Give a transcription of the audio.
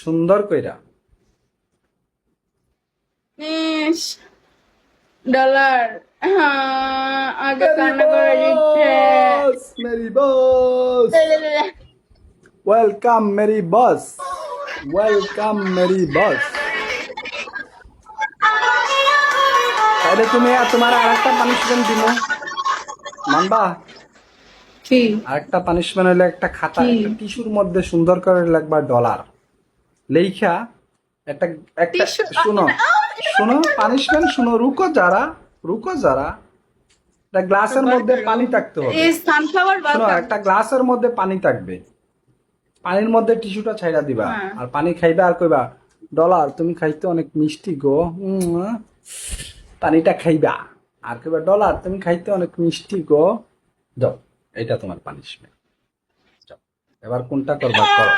সুন্দর কইরা। ইস, ডলার। আগে কান্না করে দিচ্ছে। মেরি বস, ওয়েলকাম মেরি বস, ওয়েলকাম মেরি বস। তাইলে তুমি তোমার আরেকটা পানিশমেন্ট দিব, মানবা? কি আরেকটা পানিশমেন্ট হলো একটা খাতা, কি একটা টিস্যুর মধ্যে সুন্দর করে লিখবা ডলার লেখা। একটা একটা টিস্যু? শুনো, শুনো পানিশমেন্ট শুনো, রুকো যারা, একটা গ্লাসের মধ্যে পানি থাকতে হবে। এই সানফ্লাওয়ার শোনো, ওয়েলকাম। একটা গ্লাসের মধ্যে পানি থাকবে, পানির মধ্যে টিস্যুটা ছাইড়া দিবা, হ্যাঁ। আর পানি খাইবা আর কইবা ডলার তুমি খাইতে অনেক মিষ্টি গো, পানিটা খাইবা আর কইবা ডলার তুমি খাইতে অনেক মিষ্টি গো। যাও, এটা তোমার পানিশমেন্ট। যাও, এবার কোনটা করবা করো।